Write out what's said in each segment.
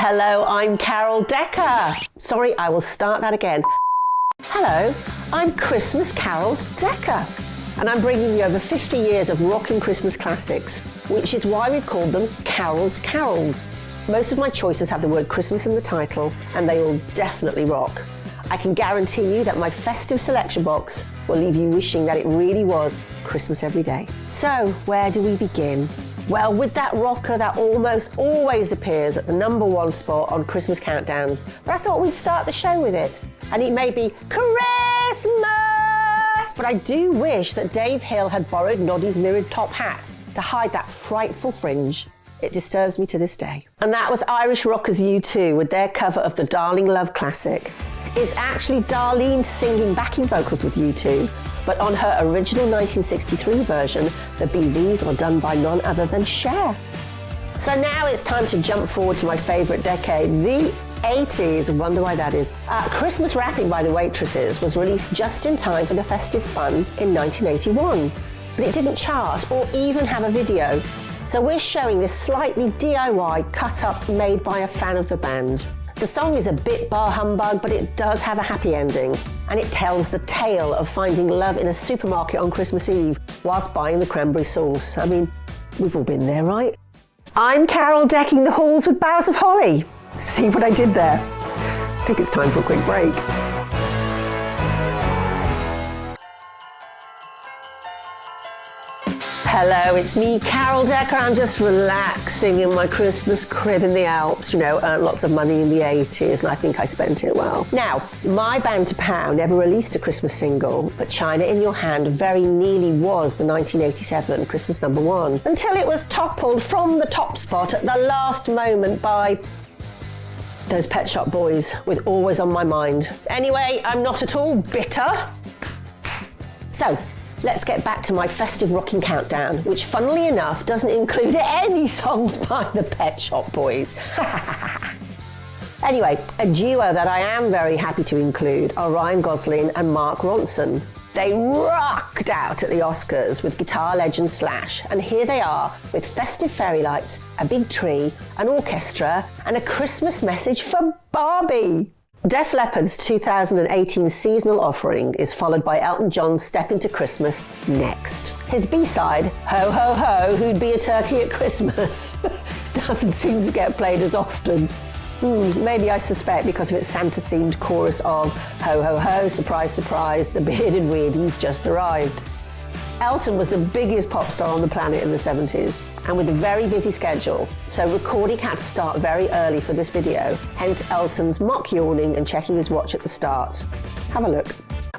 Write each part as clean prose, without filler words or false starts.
Hello, I'm Carol Decker. Sorry, I will start that again. Hello, I'm Christmas Carols Decker, and I'm bringing you over 50 years of rockin' Christmas classics, which is why we've called them Carol's Carols. Most of my choices have the word Christmas in the title, and they all definitely rock. I can guarantee you that my festive selection box will leave you wishing that it really was Christmas every day. So, where do we begin? Well, with that rocker that almost always appears at the #1 spot on Christmas countdowns, but I thought we'd start the show with it. And it may be Christmas! But I do wish that Dave Hill had borrowed Noddy's mirrored top hat to hide that frightful fringe. It disturbs me to this day. And that was Irish rockers U2 with their cover of the Darling Love classic. It's actually Darlene singing backing vocals with U2, but on her original 1963 version, the BVs are done by none other than Cher. So now it's time to jump forward to my favourite decade, the 80s. Wonder why that is. Christmas Wrapping by the Waitresses was released just in time for the festive fun in 1981, but it didn't chart or even have a video. So we're showing this slightly DIY cut-up made by a fan of the band. The song is a bit bar humbug, but it does have a happy ending, and it tells the tale of finding love in a supermarket on Christmas Eve whilst buying the cranberry sauce. I mean, we've all been there, right? I'm Carol decking the halls with boughs of holly. See what I did there? I think it's time for a quick break. Hello, it's me, Carol Decker. I'm just relaxing in my Christmas crib in the Alps. You know, earned lots of money in the 80s, and I think I spent it well. Now, my band To Pow never released a Christmas single, but China in Your Hand very nearly was the 1987 Christmas #1, until it was toppled from the top spot at the last moment by those Pet Shop Boys with Always on My Mind. Anyway, I'm not at all bitter. So, let's get back to my festive rocking countdown, which funnily enough doesn't include any songs by the Pet Shop Boys. Anyway, a duo that I am very happy to include are Ryan Gosling and Mark Ronson. They rocked out at the Oscars with guitar legend Slash, and here they are with festive fairy lights, a big tree, an orchestra, and a Christmas message for Barbie. Def Leppard's 2018 seasonal offering is followed by Elton John's Step Into Christmas next. His B-side, Ho Ho Ho, Who'd Be a Turkey at Christmas, doesn't seem to get played as often. Maybe I suspect because of its Santa-themed chorus of Ho Ho Ho, surprise, surprise, the bearded weirdy's just arrived. Elton was the biggest pop star on the planet in the 70s, and with a very busy schedule, so recording had to start very early for this video, hence Elton's mock yawning and checking his watch at the start. Have a look.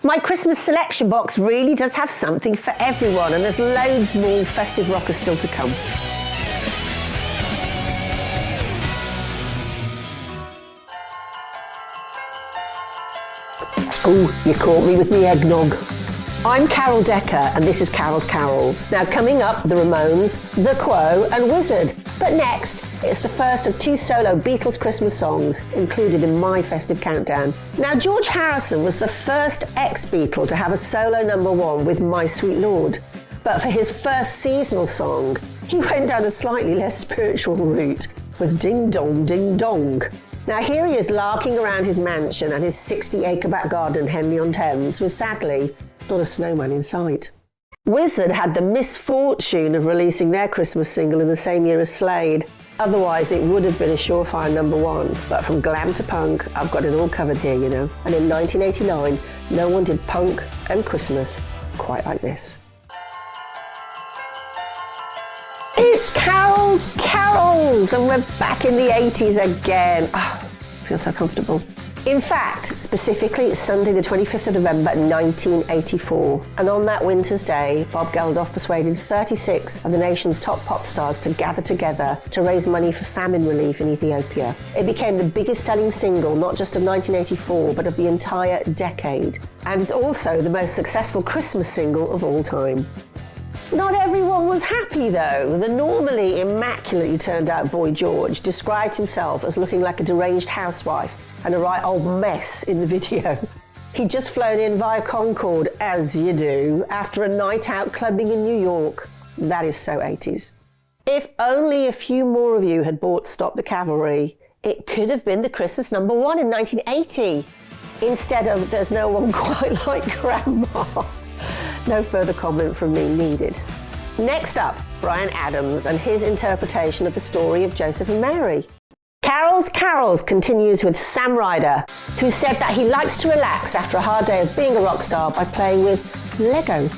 My Christmas selection box really does have something for everyone, and there's loads more festive rockers still to come. Oh, you caught me with me eggnog. I'm Carol Decker, and this is Carol's Carols. Now coming up, the Ramones, The Quo, and Wizard. But next, it's the first of 2 solo Beatles Christmas songs included in my festive countdown. Now George Harrison was the first ex-Beatle to have a solo #1 with My Sweet Lord. But for his first seasonal song, he went down a slightly less spiritual route with Ding Dong Ding Dong. Now here he is larking around his mansion and his 60-acre back garden in Henley-on-Thames with, sadly, not a snowman in sight. Wizard had the misfortune of releasing their Christmas single in the same year as Slade. Otherwise, it would have been a surefire #1. But from glam to punk, I've got it all covered here, you know. And in 1989, no one did punk and Christmas quite like this. It's Carol's Carols, and we're back in the 80s again. Oh, I feel so comfortable. In fact, specifically, it's Sunday the 25th of November 1984, and on that winter's day, Bob Geldof persuaded 36 of the nation's top pop stars to gather together to raise money for famine relief in Ethiopia. It became the biggest selling single, not just of 1984, but of the entire decade, and is also the most successful Christmas single of all time. Not everyone was happy though. The normally immaculately turned out Boy George described himself as looking like a deranged housewife and a right old mess in the video. He'd just flown in via Concorde, as you do, after a night out clubbing in New York. That is so 80s. If only a few more of you had bought Stop the Cavalry, It could have been the Christmas #1 in 1980, instead of There's No One Quite Like Grandma. No further comment from me needed. Next up, Bryan Adams and his interpretation of the story of Joseph and Mary. Carol's Carols continues with Sam Ryder, who said that he likes to relax after a hard day of being a rock star by playing with Lego.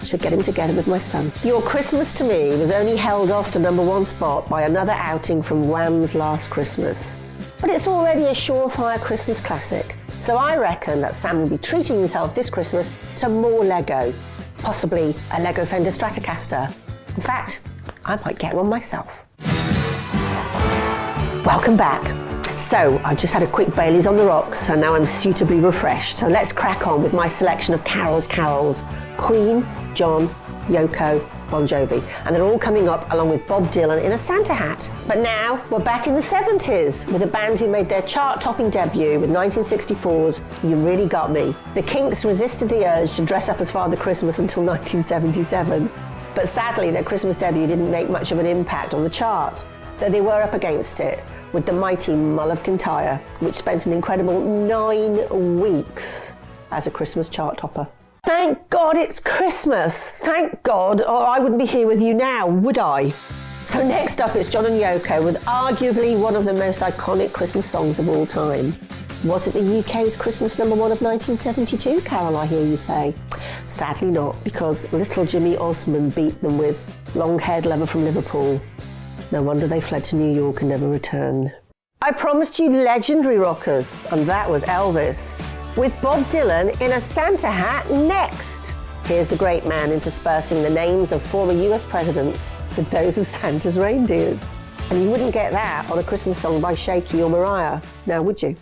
Should get him together with my son. Your Christmas to Me was only held off the #1 spot by another outing from Wham's Last Christmas. But it's already a surefire Christmas classic, so I reckon that Sam will be treating himself this Christmas to more Lego. Possibly a Lego Fender Stratocaster. In fact, I might get one myself. Welcome back. So, I've just had a quick Baileys on the rocks, and now I'm suitably refreshed. So let's crack on with my selection of Carol's Carols. Queen, John, Yoko, Bon Jovi. And they're all coming up along with Bob Dylan in a Santa hat. But now, we're back in the 70s with a band who made their chart-topping debut with 1964's You Really Got Me. The Kinks resisted the urge to dress up as Father Christmas until 1977. But sadly, their Christmas debut didn't make much of an impact on the chart, though they were up against it with the mighty Mull of Kintyre, which spent an incredible 9 weeks as a Christmas chart topper. Thank God it's Christmas! Thank God, or I wouldn't be here with you now, would I? So next up it's John and Yoko with arguably one of the most iconic Christmas songs of all time. Was it the UK's Christmas #1 of 1972, Carol, I hear you say? Sadly not, because little Jimmy Osmond beat them with Long-Haired Lover from Liverpool. No wonder they fled to New York and never returned. I promised you legendary rockers, and that was Elvis, with Bob Dylan in a Santa hat next. Here's the great man interspersing the names of former US presidents with those of Santa's reindeers. And you wouldn't get that on a Christmas song by Shaky or Mariah, now would you?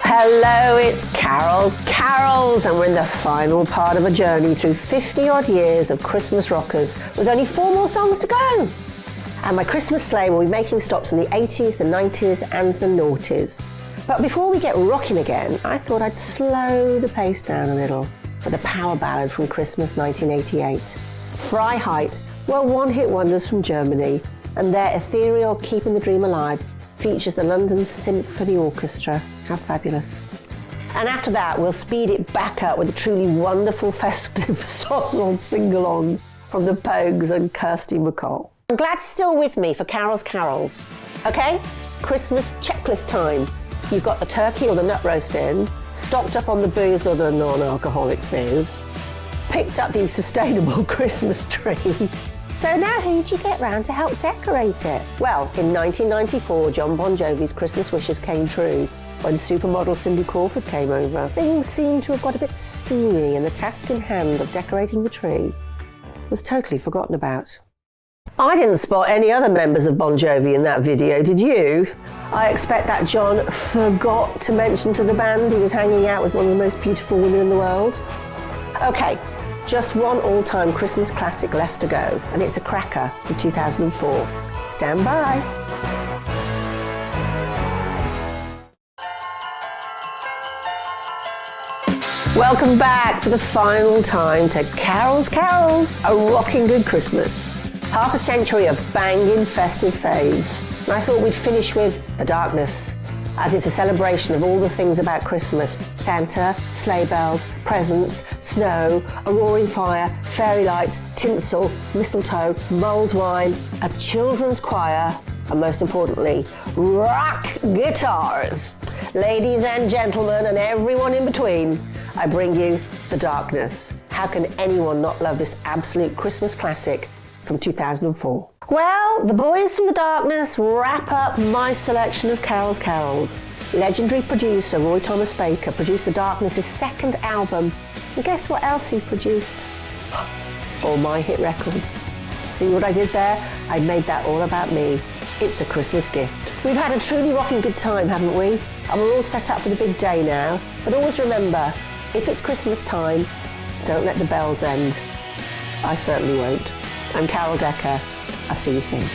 Hello, it's Carol's Carols, and we're in the final part of a journey through 50-odd years of Christmas rockers, with only 4 more songs to go. And my Christmas sleigh will be making stops in the 80s, the 90s, and the noughties. But before we get rocking again, I thought I'd slow the pace down a little with a power ballad from Christmas 1988. Freiheit were one-hit wonders from Germany, and their ethereal Keeping the Dream Alive features the London Symphony Orchestra. How fabulous. And after that, we'll speed it back up with a truly wonderful festive Sossel sing-along from the Pogues and Kirsty MacColl. I'm glad you're still with me for Carol's Carols. Okay, Christmas checklist time. You've got the turkey or the nut roast in, stocked up on the booze or the non-alcoholic fizz, picked up the sustainable Christmas tree. So now who did you get round to help decorate it? Well, in 1994, John Bon Jovi's Christmas wishes came true when supermodel Cindy Crawford came over. Things seemed to have got a bit steamy, and the task in hand of decorating the tree was totally forgotten about. I didn't spot any other members of Bon Jovi in that video, did you? I expect that John forgot to mention to the band he was hanging out with one of the most beautiful women in the world. Okay, just one all-time Christmas classic left to go, and it's a cracker from 2004. Stand by. Welcome back for the final time to Carol's Carols, a rocking good Christmas. Half a century of banging festive faves. And I thought we'd finish with The Darkness, as it's a celebration of all the things about Christmas: Santa, sleigh bells, presents, snow, a roaring fire, fairy lights, tinsel, mistletoe, mulled wine, a children's choir, and most importantly, rock guitars. Ladies and gentlemen, and everyone in between, I bring you The Darkness. How can anyone not love this absolute Christmas classic from 2004? Well, the boys from The Darkness wrap up my selection of Carol's Carols. Legendary producer Roy Thomas Baker produced The Darkness' second album. And guess what else he produced? All my hit records. See what I did there? I made that all about me. It's a Christmas gift. We've had a truly rocking good time, haven't we? And we're all set up for the big day now. But always remember, if it's Christmas time, don't let the bells end. I certainly won't. I'm Carol Decker. I'll see you soon.